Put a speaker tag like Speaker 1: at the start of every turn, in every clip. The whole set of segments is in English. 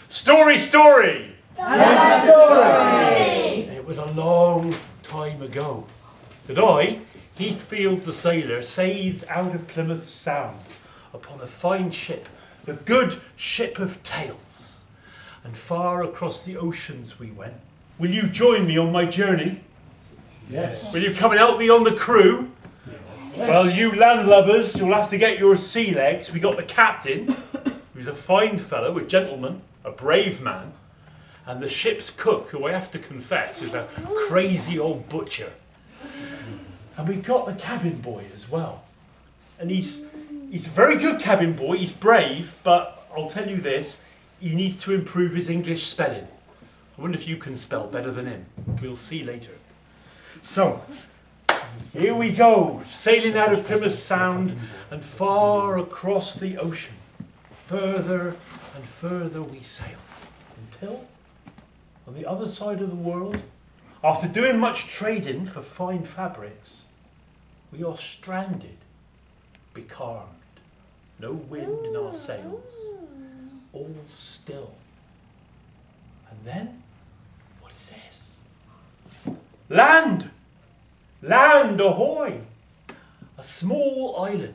Speaker 1: Story!
Speaker 2: Tell us a story!
Speaker 1: It was a long time ago that I, Heathfield the Sailor, sailed out of Plymouth Sound upon a fine ship, the good ship of tales. And far across the oceans we went. Will you join me on my journey?
Speaker 2: Yes.
Speaker 1: Will you come and help me on the crew?
Speaker 2: Yes.
Speaker 1: Well, you landlubbers, you'll have to get your sea legs. We got the captain, who's a fine fellow, a gentleman, a brave man, and the ship's cook, who I have to confess is a crazy old butcher. And we got the cabin boy as well. And he's a very good cabin boy, he's brave, but I'll tell you this, he needs to improve his English spelling. I wonder if you can spell better than him. We'll see later. So, here we go, sailing out of Plymouth Sound and far across the ocean. Further and further we sail, until on the other side of the world, after doing much trading for fine fabrics, we are stranded, becalmed, no wind in our sails, all still. And then, what is this? Land! Land, ahoy! A small island.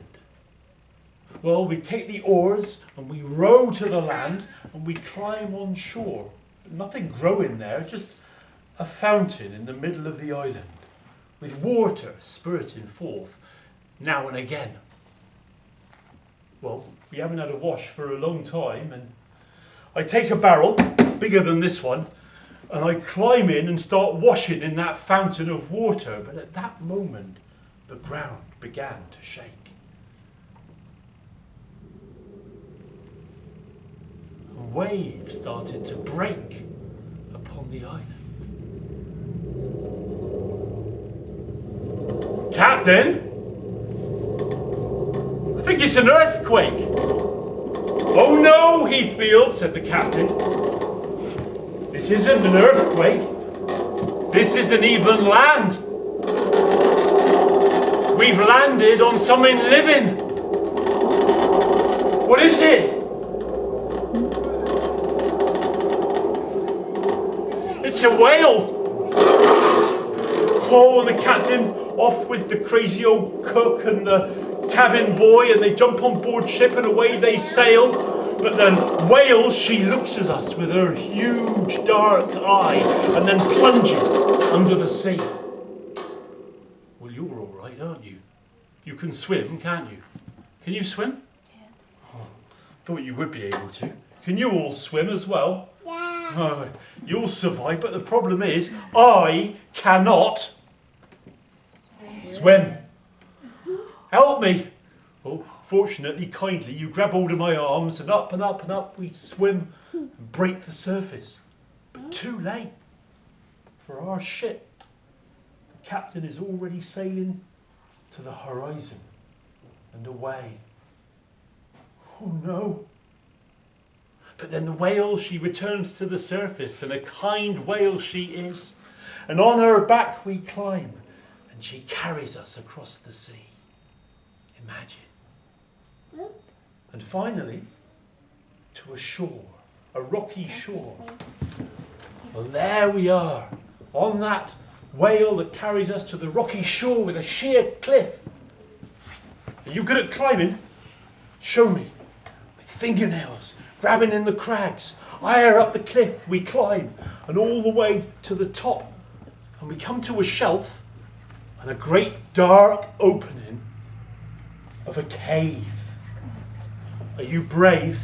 Speaker 1: Well, we take the oars and we row to the land and we climb on shore. Nothing growing there, just a fountain in the middle of the island with water spurting forth now and again. Well, we haven't had a wash for a long time, and I take a barrel bigger than this one and I climb in and start washing in that fountain of water. But at that moment, the ground began to shake. A wave started to break upon the island. Captain? I think it's an earthquake. Oh no, Heathfield, said the captain. This isn't an earthquake. This isn't even land. We've landed on something living. What is it? It's a whale. Oh, and the captain off with the crazy old cook and the cabin boy, and they jump on board ship and away they sail. But the whale, she looks at us with her huge dark eye and then plunges under the sea. Well, you're all right, aren't you? You can swim, can't you? Can you swim?
Speaker 3: Yeah.
Speaker 1: Oh, thought you would be able to. Can you all swim as well?
Speaker 3: Yeah.
Speaker 1: Oh, you'll survive, but the problem is I cannot swim. Help me. Oh, fortunately, kindly, you grab hold of my arms and up and up and up we swim and break the surface. But too late for our ship. The captain is already sailing to the horizon and away. Oh no. But then the whale, she returns to the surface, and a kind whale she is. And on her back we climb, and she carries us across the sea. Imagine. And finally, to a shore, a rocky shore. Well, there we are, on that whale that carries us to the rocky shore with a sheer cliff. Are you good at climbing? Show me. With fingernails, grabbing in the crags. Higher up the cliff we climb, and all the way to the top. And we come to a shelf and a great dark opening of a cave. Are you brave?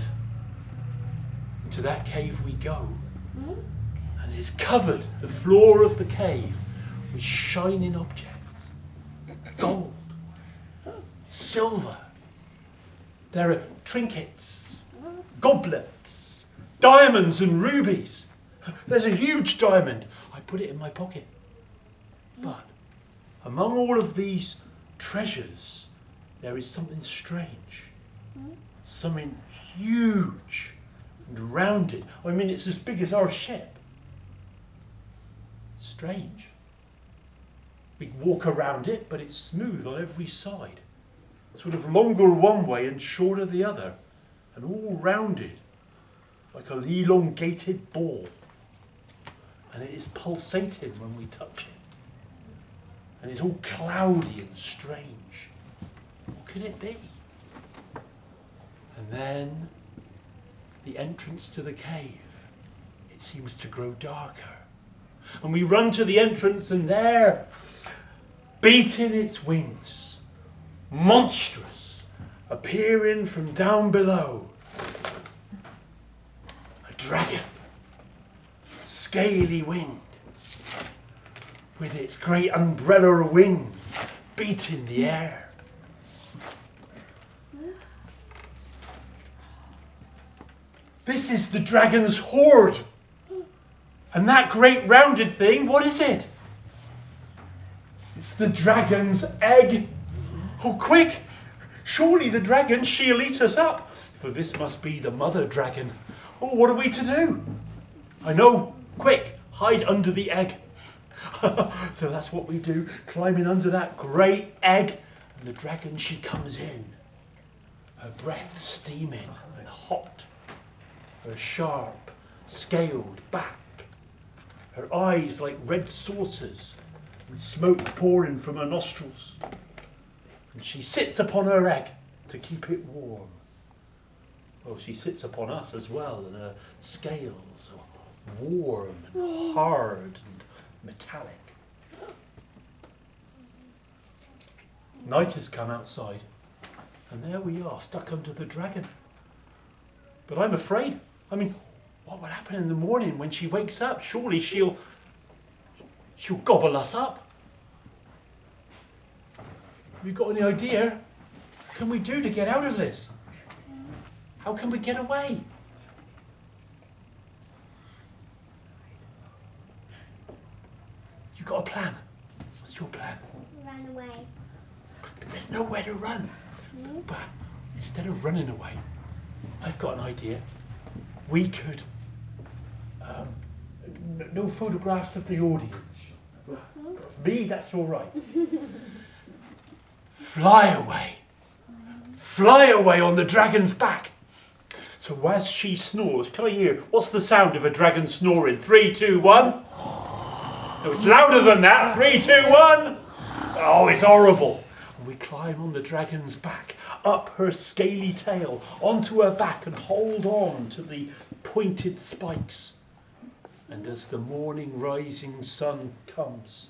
Speaker 1: Into that cave we go. And it's covered, the floor of the cave, with shining objects. Gold, silver. There are trinkets, goblets, diamonds and rubies. There's a huge diamond. I put it in my pocket. But among all of these treasures, there is something strange. Something huge and rounded. I mean, it's as big as our ship. Strange. We can walk around it, but it's smooth on every side. Sort of longer one way and shorter the other, and all rounded. like an elongated ball. And it is pulsating when we touch it. And it's all cloudy and strange. What could it be? And then the entrance to the cave, it seems to grow darker. And we run to the entrance, and there, beating its wings, monstrous, appearing from down below, a dragon, scaly winged, with its great umbrella of wings beating the air. This is the dragon's hoard. And that great rounded thing, what is it? It's the dragon's egg. Oh, quick! Surely the dragon, she'll eat us up. For this must be the mother dragon. Oh, what are we to do? I know. Quick, hide under the egg. So that's what we do, climbing under that great egg. And the dragon, she comes in. Her breath steaming and hot. Her sharp, scaled back. Her eyes like red saucers, and smoke pouring from her nostrils. And she sits upon her egg to keep it warm. Well, she sits upon us as well, and her scales are warm and hard and metallic. Night has come outside, and there we are, stuck under the dragon. But I'm afraid. I mean, what will happen in the morning when she wakes up? Surely she'll gobble us up. Have you got any idea? What can we do to get out of this? How can we get away? You got a plan? What's your plan?
Speaker 3: Run away.
Speaker 1: But there's nowhere to run. But instead of running away, I've got an idea. We could, no photographs of the audience. For me, that's all right. Fly away. Fly away on the dragon's back. So as she snores, can I hear, what's the sound of a dragon snoring? 3, 2, 1. No, it's louder than that. 3, 2, 1. Oh, it's horrible. And we climb on the dragon's back, up her scaly tail, onto her back, and hold on to the pointed spikes. And as the morning rising sun comes,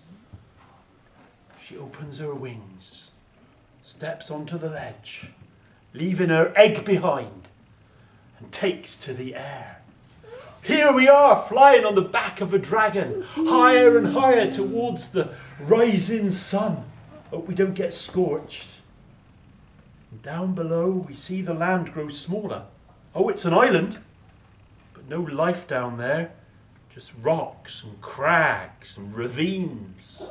Speaker 1: she opens her wings, steps onto the ledge, leaving her egg behind, and takes to the air. Here we are, flying on the back of a dragon, higher and higher towards the rising sun. Hope we don't get scorched. And down below we see the land grow smaller. Oh, it's an island, but no life down there. Just rocks and crags and ravines.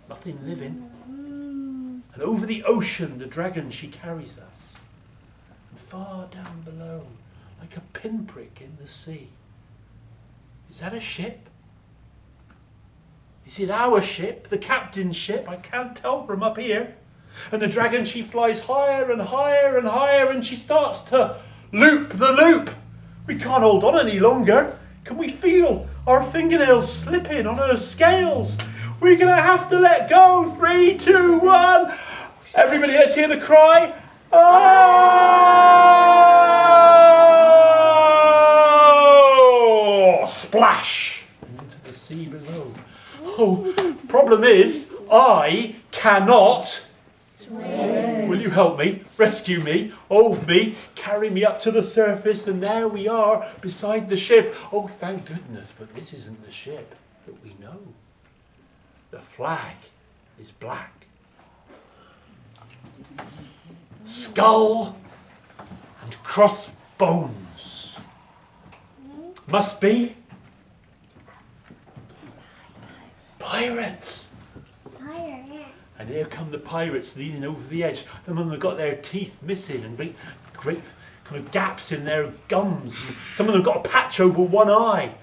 Speaker 1: Nothing living. And over the ocean, the dragon, she carries us. And far down below, like a pinprick in the sea. Is that a ship? Is it our ship, the captain's ship? I can't tell from up here. And the dragon, she flies higher and higher and higher, and she starts to loop the loop. We can't hold on any longer. Can we feel our fingernails slipping on her scales? We're going to have to let go. 3, 2, 1. Everybody, let's hear the cry. Oh! Splash! Into the sea below. Oh, problem is, I cannot swim. Will you help me? Rescue me? Hold me? Carry me up to the surface, and there we are beside the ship. Oh, thank goodness, but this isn't the ship that we know. The flag is black. Skull and crossbones. Must be pirates. And here come the pirates leaning over the edge. Some of them have got their teeth missing and great kind of gaps in their gums. And some of them got a patch over one eye.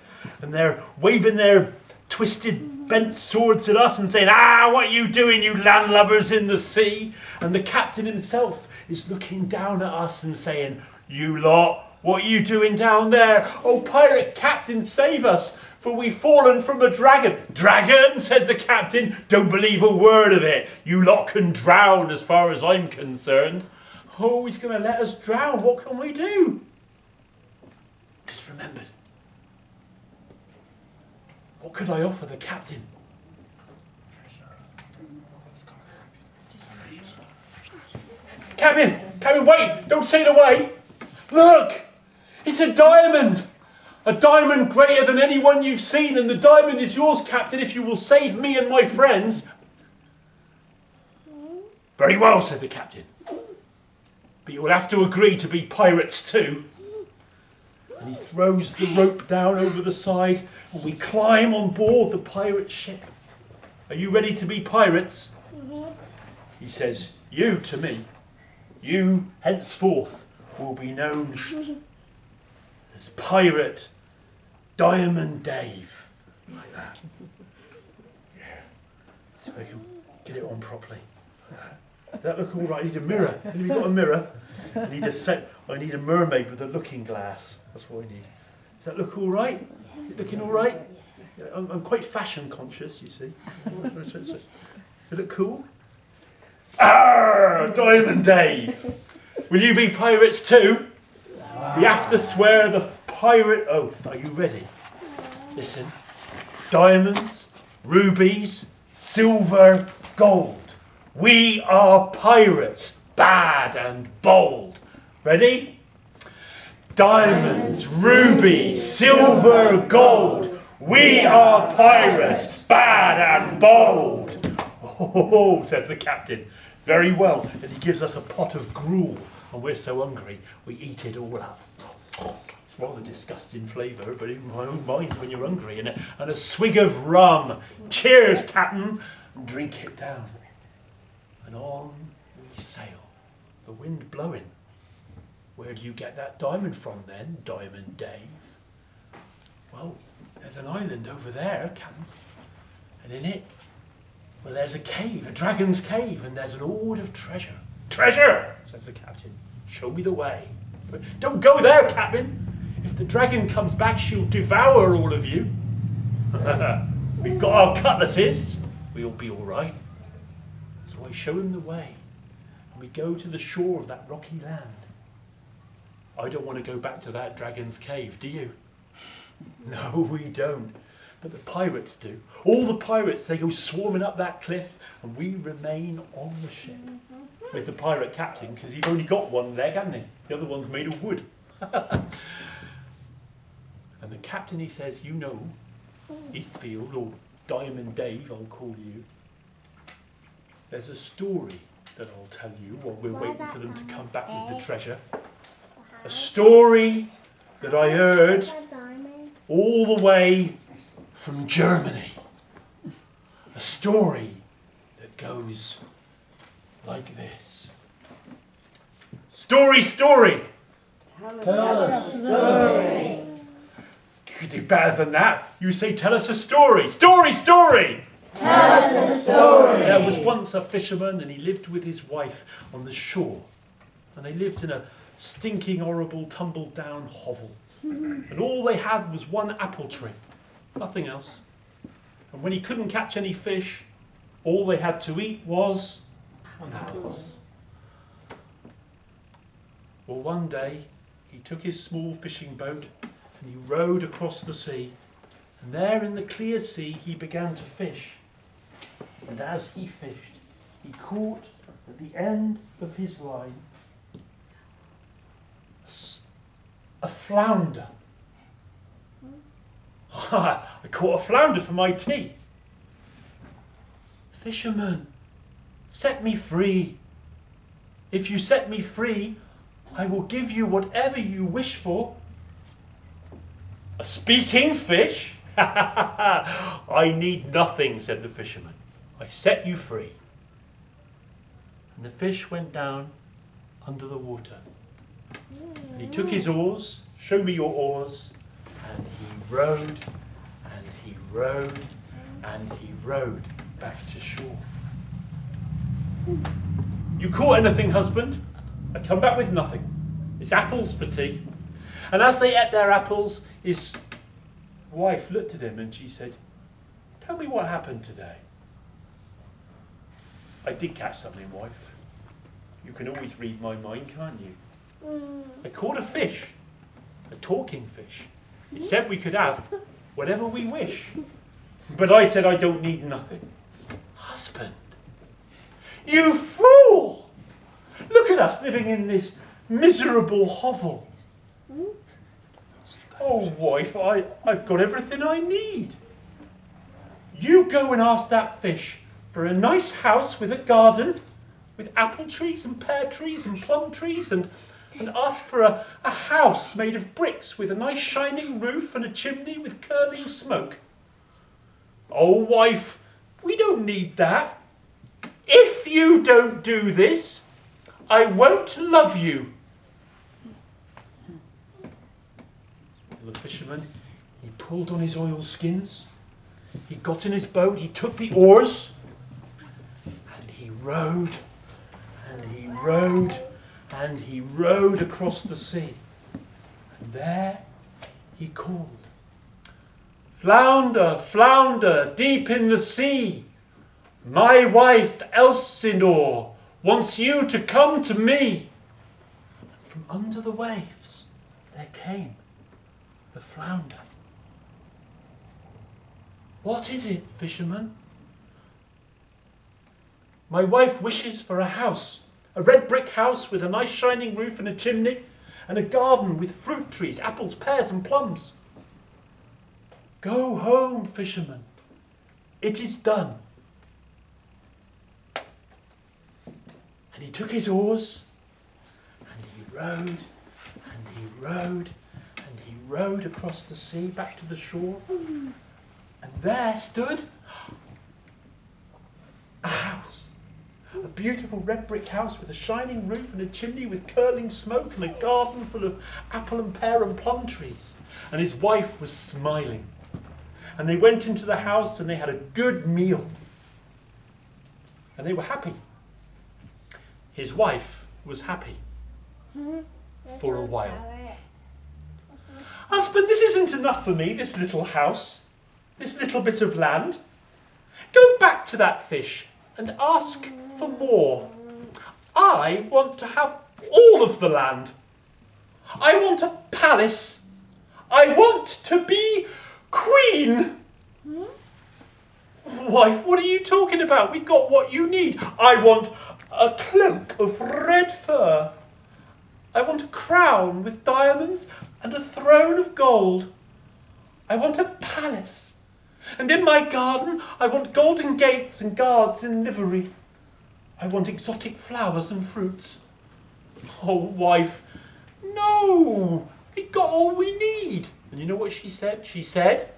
Speaker 1: And they're waving their twisted, bent swords at us and saying, what are you doing, you landlubbers in the sea? And the captain himself is looking down at us and saying, you lot what are you doing down there? Oh, pirate captain, save us, for we've fallen from a dragon. Dragon, said the captain, don't believe a word of it. You lot can drown as far as I'm concerned. Oh, he's going to let us drown. What can we do? Just remembered. What could I offer the captain? Captain, wait! Don't sail away! Look! It's a diamond! A diamond greater than any one you've seen, and the diamond is yours, Captain, if you will save me and my friends. Very well, said the captain. But you'll have to agree to be pirates too. And he throws the rope down over the side, and we climb on board the pirate ship. Are you ready to be pirates? He says, you to me. You, henceforth, will be known as Pirate Diamond Dave. Like that. Yeah. So I can get it on properly. Like that. Does that look all right? I need a mirror. Have you got a mirror? I need a mermaid with a looking glass. That's what I need. Does that look all right? Is it looking all right? I'm quite fashion conscious, you see. Does it look cool? Arr! Diamond Dave! Will you be pirates too? We have to swear the pirate oath. Are you ready? Listen. Diamonds, rubies, silver, gold. We are pirates, bad and bold. Ready? Diamonds, rubies, silver, gold. We are pirates, bad and bold. Oh, says the captain. Very well. And he gives us a pot of gruel. And we're so hungry, we eat it all up. It's rather disgusting flavour, but in my own mind when you're hungry. And a swig of rum. Cheers, Captain. And drink it down. And on we sail. The wind blowing. Where do you get that diamond from then, Diamond Dave? Well, there's an island over there, Captain. And in it, well, there's a cave, a dragon's cave, and there's an hoard of treasure. Treasure, says the captain. Show me the way. But don't go there, Captain. If the dragon comes back, she'll devour all of you. We've got our cutlasses. We'll be all right. So I show him the way, and we go to the shore of that rocky land. I don't want to go back to that dragon's cave, do you? No, we don't. But the pirates do. All the pirates, they go swarming up that cliff, and we remain on the ship with the pirate captain, because he's only got one leg, hasn't he? The other one's made of wood. And the captain, he says, you know, Heathfield, or Diamond Dave, I'll call you. There's a story that I'll tell you while we're waiting for them to come back with the treasure. A story that I heard all the way from Germany. A story that goes like this. Story, story!
Speaker 2: Tell us a story.
Speaker 1: You could do better than that. You say, tell us a story. Story, story!
Speaker 2: Tell us a story.
Speaker 1: There was once a fisherman, and he lived with his wife on the shore. And they lived in a stinking, horrible, tumbled down hovel. And all they had was one apple tree. Nothing else. And when he couldn't catch any fish, all they had to eat was apples. Well, one day, he took his small fishing boat and he rowed across the sea. And there in the clear sea, he began to fish. And as he fished, he caught at the end of his line a flounder. I caught a flounder for my tea. Fisherman, set me free. If you set me free, I will give you whatever you wish for. A speaking fish? I need nothing, said the fisherman. I set you free. And the fish went down under the water. And he took his oars, show me your oars, and he rowed, and he rowed, and he rowed back to shore. You caught anything, husband? I come back with nothing. It's apples for tea. And as they ate their apples, his wife looked at him and she said, "Tell me what happened today." "I did catch something, wife. You can always read my mind, can't you? I caught a fish, a talking fish. It said we could have whatever we wish. But I said I don't need nothing." "Husband, you fool! Look at us living in this miserable hovel." "Oh, wife, I've got everything I need. You go and ask that fish for a nice house with a garden, with apple trees and pear trees and plum trees, and ask for a house made of bricks with a nice shining roof and a chimney with curling smoke." "Oh, wife, we don't need that. If you don't do this, I won't love you." The fisherman, he pulled on his oilskins, he got in his boat, he took the oars, and he rowed, and he rowed, and he rowed across the sea. And there he called, "Flounder, flounder, deep in the sea, my wife Elsinore wants you to come to me." And from under the waves there came the flounder. "What is it, fisherman?" "My wife wishes for a house, a red brick house with a nice shining roof and a chimney, and a garden with fruit trees, apples, pears and plums." "Go home, fisherman. It is done." And he took his oars, and he rowed, and he rowed, and he rowed across the sea back to the shore. And there stood a house. A beautiful red brick house with a shining roof and a chimney with curling smoke and a garden full of apple and pear and plum trees. And his wife was smiling. And they went into the house and they had a good meal. And they were happy. His wife was happy. For a while. "Husband, this isn't enough for me, this little house, this little bit of land. Go back to that fish and ask for more. I want to have all of the land. I want a palace. I want to be queen." "Wife, what are you talking about? We got what you need. I want a cloak of red fur. I want a crown with diamonds and a throne of gold. I want a palace. And in my garden, I want golden gates and guards in livery. I want exotic flowers and fruits." "Oh, wife, no, we got all we need." And you know what she said? She said,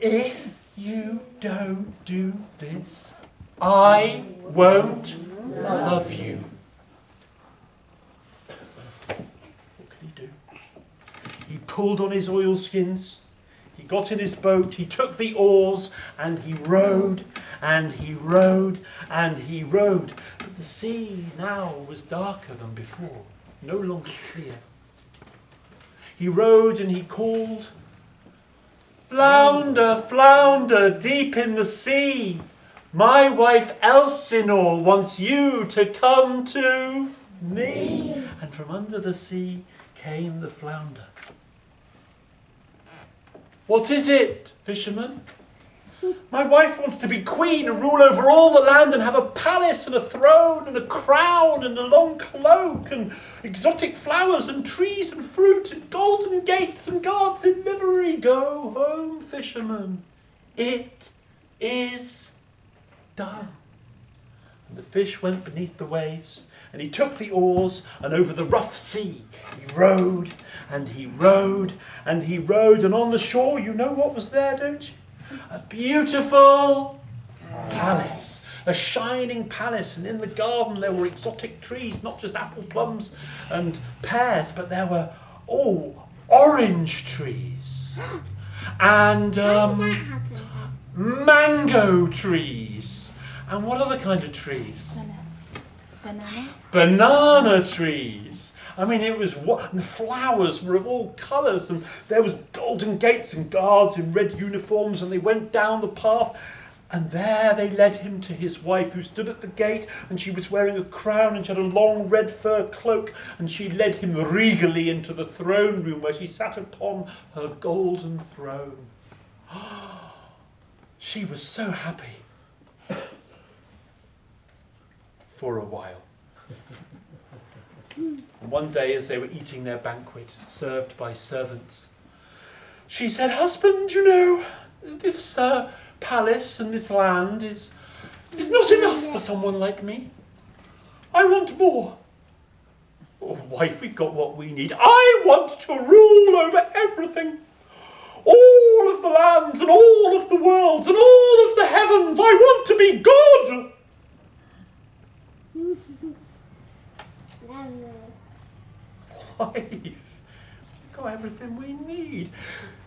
Speaker 1: "If you don't do this, I won't love you." What could he do? He pulled on his oilskins. He got in his boat, he took the oars, and he rowed, and he rowed, and he rowed. But the sea now was darker than before, no longer clear. He rowed and he called, "Flounder, flounder, deep in the sea, my wife Elsinore wants you to come to me." And from under the sea came the flounder. "What is it, fisherman?" "My wife wants to be queen and rule over all the land and have a palace and a throne and a crown and a long cloak and exotic flowers and trees and fruit and golden gates and guards in livery." "Go home, fisherman. It is done." And the fish went beneath the waves, and he took the oars, and over the rough sea he rowed, and he rowed, and he rowed, and on the shore, you know what was there, don't you? A beautiful palace, a shining palace, and in the garden there were exotic trees, not just apple plums and pears, but there were orange trees and mango trees. And what other kind of trees?
Speaker 3: Banana.
Speaker 1: Banana trees. I mean, it was what, and the flowers were of all colours, and there was golden gates and guards in red uniforms, and they went down the path, and there they led him to his wife, who stood at the gate, and she was wearing a crown, and she had a long red fur cloak, and she led him regally into the throne room, where she sat upon her golden throne. She was so happy. For a while. And one day, as they were eating their banquet, served by servants, she said, "Husband, you know, this palace and this land is not enough for someone like me. I want more. Oh, wife, we've got what we need. I want to rule over everything. All of the lands and all of the worlds and all of the heavens. I want to be God." Wife, we've got everything we need.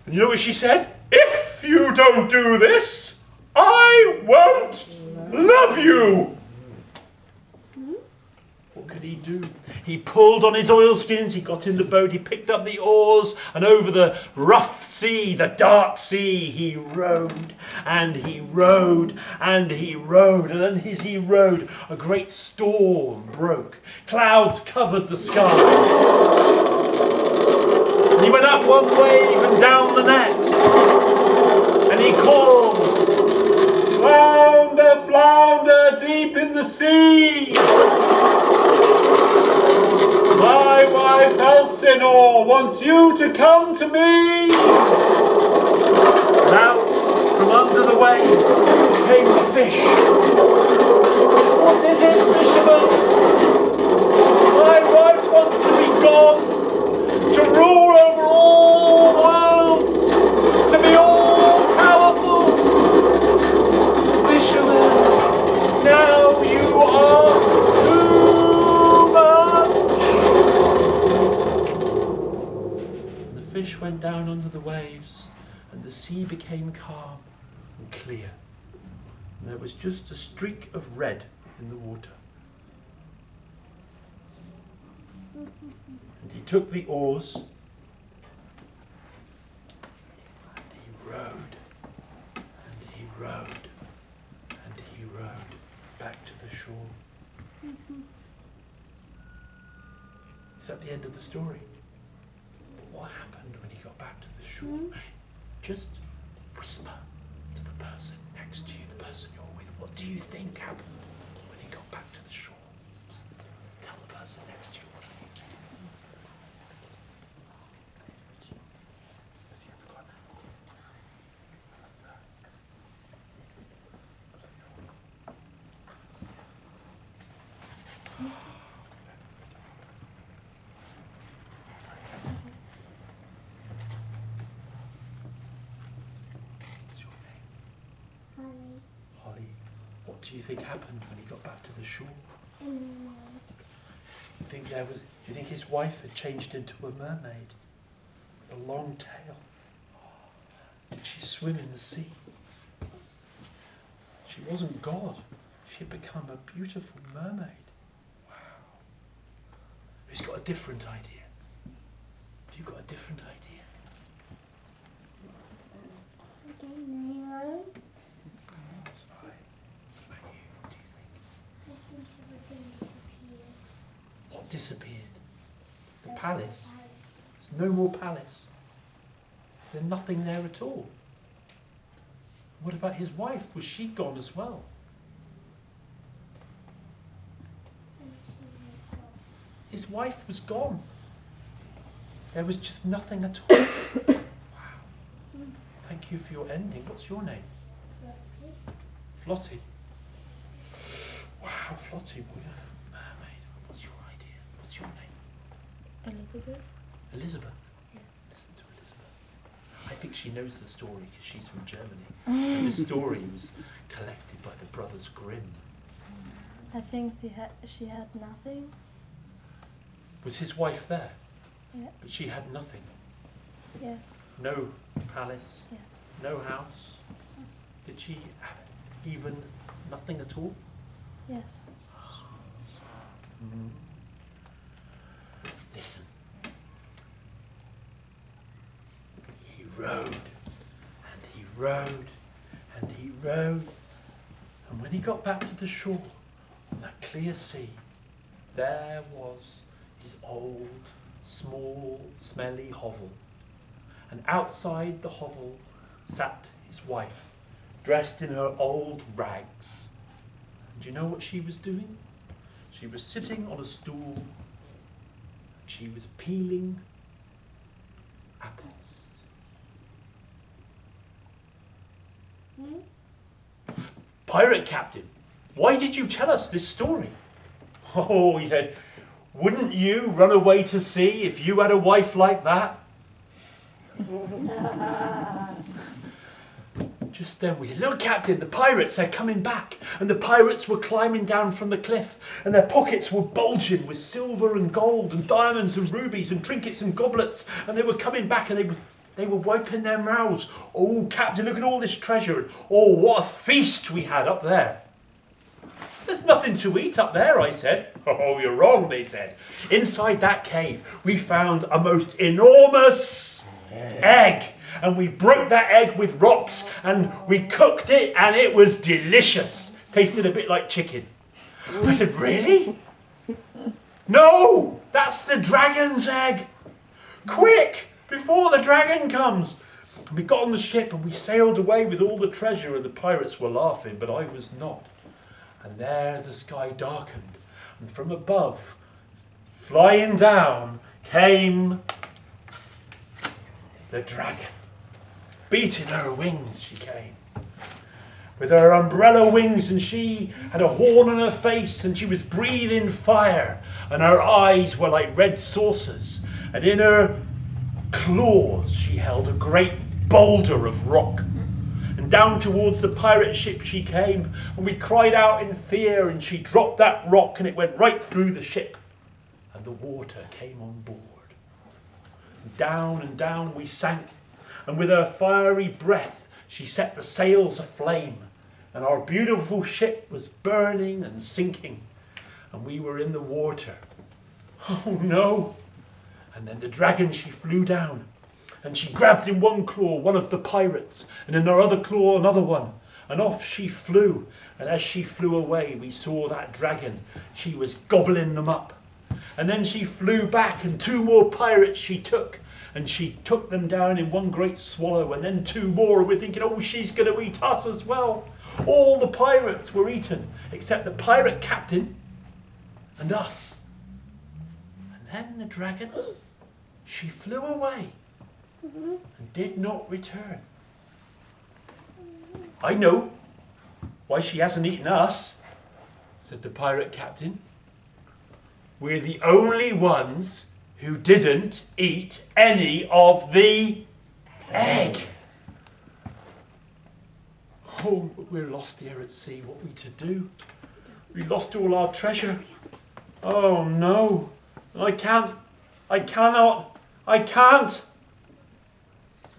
Speaker 1: And you know what she said? "If you don't do this, I won't love you." What could he do? He pulled on his oilskins, he got in the boat, he picked up the oars, and over the rough sea, the dark sea, he rowed, and he rowed, and he rowed, and then as he rowed, a great storm broke. Clouds covered the sky. And he went up one wave and down the next, and he called, "Flounder, flounder, deep in the sea. My wife Elsinore wants you to come to me." And out from under the waves came the fish. "What is it, fisherman?" "My wife wants to be God, to rule over all worlds, to be all powerful." "Fisherman, now you are too much." And the fish went down under the waves, and the sea became calm and clear. And there was just a streak of red in the water. And he took the oars, and he rowed, and he rowed, and he rowed back to the shore. Is that the end of the story? What happened when he got back to the shore? Just whisper to the person next to you, the person you're with. What do you think happened when he got back to the shore? Just tell the person next to you, what do you think? Holly, what do you think happened when he got back to the shore? Do you think his wife had changed into a mermaid with a long tail? Did she swim in the sea? She wasn't God. She had become a beautiful mermaid. Wow. Who's got a different idea? Have you got a different idea? That's fine. What about you? What do you think? What disappeared? The palace? There's no more palace. There's nothing there at all. What about his wife? Was she gone as well? His wife was gone. There was just nothing at all. Wow. Thank you for your ending. What's your name? Flotty. Wow, Flotty, mermaid. What's your idea? What's your name?
Speaker 3: Elizabeth.
Speaker 1: Elizabeth? Yeah. Listen to Elizabeth. I think she knows the story because she's from Germany. And this story was collected by the Brothers Grimm.
Speaker 3: I think she had nothing.
Speaker 1: Was his wife there?
Speaker 3: Yeah.
Speaker 1: But she had nothing.
Speaker 3: Yes.
Speaker 1: No palace,
Speaker 3: Yes.
Speaker 1: no house. Did she have even nothing at all?
Speaker 3: Yes.
Speaker 1: Listen. He rowed, and he rowed, and he rowed. And when he got back to the shore, on that clear sea, there was his old, small, smelly hovel. And outside the hovel sat his wife, dressed in her old rags. And do you know what she was doing? She was sitting on a stool, and she was peeling apples. Pirate captain, why did you tell us this story? Oh, he said, wouldn't you run away to sea if you had a wife like that? Just then we said, look, Captain, the pirates, they're coming back. And the pirates were climbing down from the cliff, and their pockets were bulging with silver and gold and diamonds and rubies and trinkets and goblets. And they were coming back, and they were wiping their mouths. Oh, Captain, look at all this treasure. And, oh, what a feast we had up there. There's nothing to eat up there, I said. Oh, you're wrong, they said. Inside that cave, we found a most enormous egg. And we broke that egg with rocks, and we cooked it, and it was delicious. Tasted a bit like chicken. I said, really? No, that's the dragon's egg. Quick, before the dragon comes. And we got on the ship, and we sailed away with all the treasure, and the pirates were laughing, but I was not. And there the sky darkened, and from above, flying down, came the dragon. Beating her wings she came, with her umbrella wings, and she had a horn on her face, and she was breathing fire, and her eyes were like red saucers, and in her claws she held a great boulder of rock. And down towards the pirate ship she came, and we cried out in fear, and she dropped that rock, and it went right through the ship, and the water came on board. And down we sank, and with her fiery breath she set the sails aflame, and our beautiful ship was burning and sinking, and we were in the water. Oh no! And then the dragon, she flew down, and she grabbed in one claw one of the pirates, and in her other claw another one, and off she flew. And as she flew away, we saw that dragon, she was gobbling them up. And then she flew back, and two more pirates she took, and she took them down in one great swallow, and then two more. We're thinking, oh, she's going to eat us as well. All the pirates were eaten, except the pirate captain and us. And then the dragon, she flew away and did not return. I know why she hasn't eaten us, said the pirate captain. We're the only ones who didn't eat any of the egg. Oh, but we're lost here at sea. What are we to do? We lost all our treasure. Oh no, I can't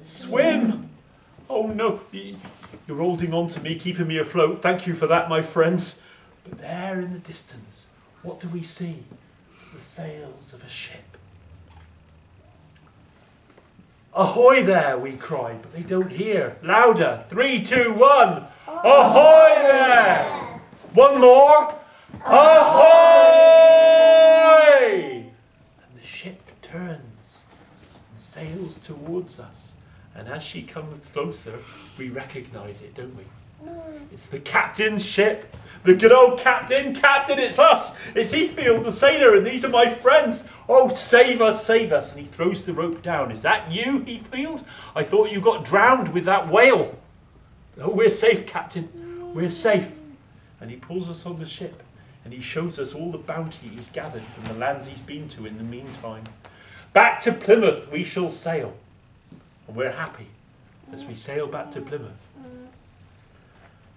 Speaker 1: swim. Oh no, you're holding on to me, keeping me afloat. Thank you for that, my friends. But there in the distance, what do we see? The sails of a ship. Ahoy there, we cried, but they don't hear. Louder. 3, 2, 1. Ahoy there. One more. Ahoy! And the ship turns and sails towards us. And as she comes closer, we recognise it, don't we? It's the captain's ship. The good old captain. Captain, it's us. It's Heathfield the Sailor, and these are my friends. Oh, save us, save us. And he throws the rope down. Is that you, Heathfield? I thought you got drowned with that whale. Oh, we're safe, Captain. We're safe. And he pulls us on the ship, and he shows us all the bounty he's gathered from the lands he's been to in the meantime. Back to Plymouth we shall sail. And we're happy as we sail back to Plymouth.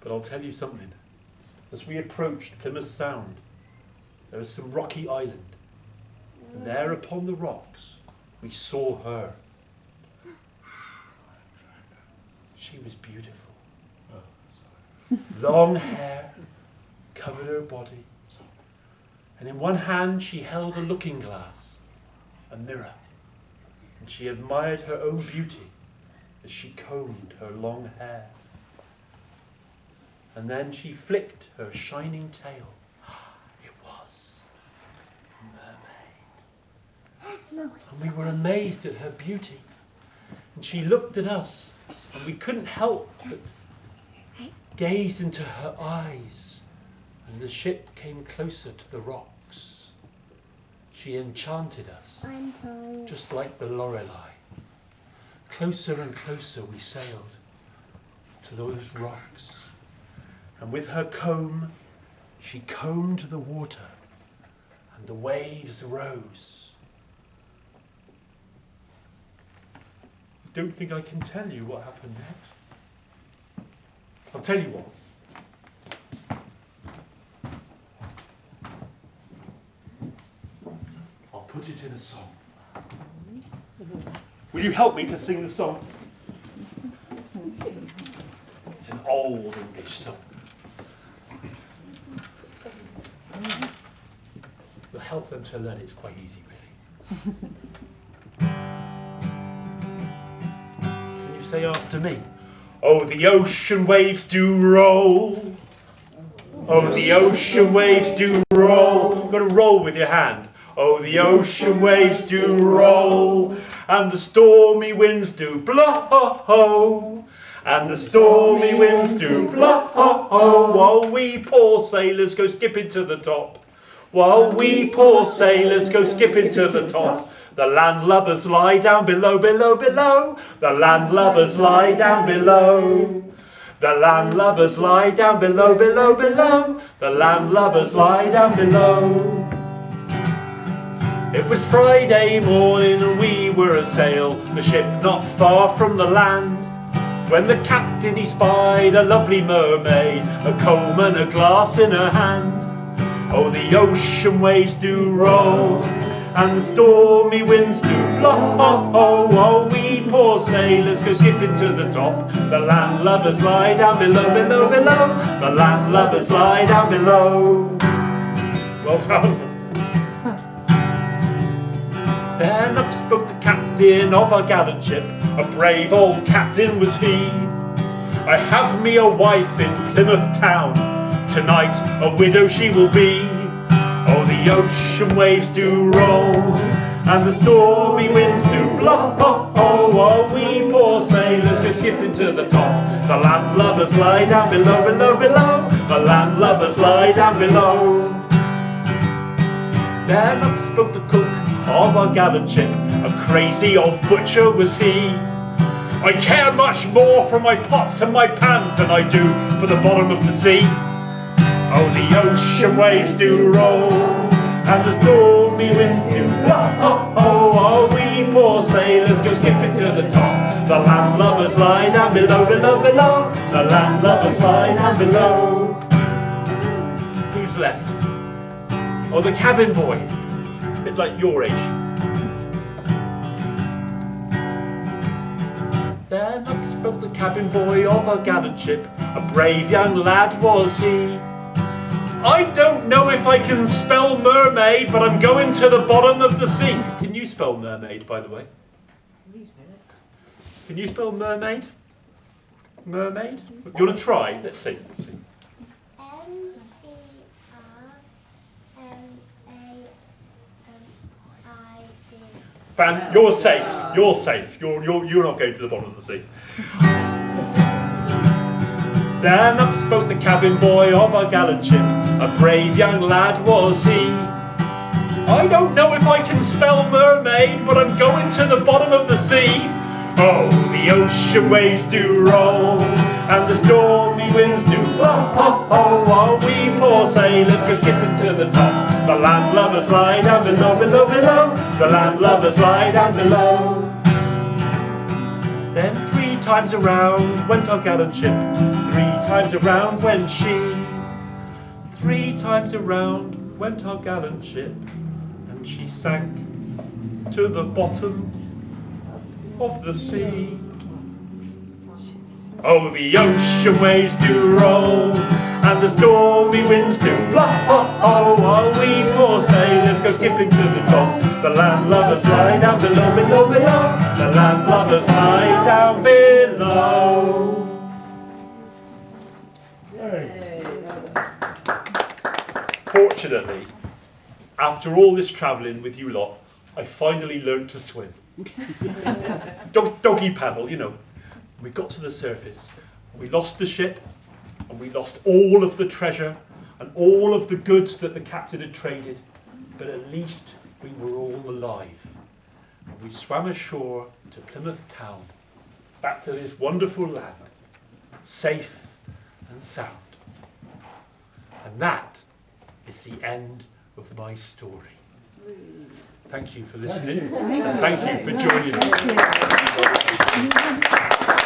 Speaker 1: But I'll tell you something. As we approached Plymouth Sound, there was some rocky island. And there upon the rocks, we saw her. She was beautiful. Long hair covered her body. And in one hand she held a looking glass. a mirror, and she admired her own beauty as she combed her long hair. And then she flicked her shining tail. It was a mermaid. And we were amazed at her beauty. And she looked at us, and we couldn't help but gaze into her eyes. And the ship came closer to the rocks. She enchanted us, just like the Lorelei. Closer and closer we sailed to those rocks. And with her comb, she combed the water, and the waves rose. I don't think I can tell you what happened next. I'll tell you what. I'll put it in a song. Will you help me to sing the song? It's an old English song. We'll help them to learn it. It's quite easy, really. Can you say after me? Oh, the ocean waves do roll. Oh, the ocean waves do roll. You've got to roll with your hand. Oh, the ocean waves do roll, and the stormy winds do blow. And the stormy winds do blow, while we poor sailors go skipping to the top. While we poor sailors go skipping to the top. The landlubbers lie down below, below, below. The landlubbers lie down below. The landlubbers lie down below, below, below. The landlubbers lie down below. It was Friday morning and we were a-sail, the ship not far from the land, when the captain he spied a lovely mermaid, a comb and a glass in her hand. Oh, the ocean waves do roll, and the stormy winds do blow. Oh, we poor sailors go skipping to the top. The landlubbers lie down below, below, below. The landlubbers lie down below. Well done. Then up spoke the captain of our gallant ship, a brave old captain was he. I have me a wife in Plymouth town, tonight a widow she will be. Oh, the ocean waves do roll, and the stormy winds do blow. Oh, we poor sailors go skipping to the top. The landlubbers lie down below, below, below. The landlubbers lie down below. Then up spoke the cook of our gallant ship, a crazy old butcher was he. I care much more for my pots and my pans than I do for the bottom of the sea. Oh, the ocean waves do roll, and the stormy winds do blow. Oh, we poor sailors go skipping to the top. The landlubbers lie down below, below, below. The landlubbers lie down below. Who's left? Oh, the cabin boy, a bit like your age. Then up spoke the cabin boy of our gallant ship, a brave young lad was he. I don't know if I can spell mermaid, but I'm going to the bottom of the sea. Can you spell mermaid, by the way? Can you spell mermaid? Mermaid? Do you want to try? Let's see. Van, you're safe. You're safe. You're not going to the bottom of the sea. Then up spoke the cabin boy of our gallant ship, a brave young lad was he. I don't know if I can spell mermaid, but I'm going to the bottom of the sea. Oh, the ocean waves do roll, and the stormy winds do blow. Oh, while we poor sailors go skipping to the top. The landlubbers lie down below, below, below. The landlubbers lie down below. Then 3 times around went our gallant ship, 3 times around went she. 3 times around went our gallant ship, and she sank to the bottom of the sea. Oh, the ocean waves do roll, and the stormy winds do blow, while we poor sailors go skipping to the top. The landlubbers lie down below, below, below. The landlubbers lie down below. Fortunately, after all this travelling with you lot, I finally learned to swim. Doggy paddle, you know. We got to the surface, we lost the ship, and we lost all of the treasure and all of the goods that the captain had traded, but at least we were all alive. And we swam ashore to Plymouth town, back to this wonderful land, safe and sound. And that is the end of my story. Thank you for listening, and thank you for joining me.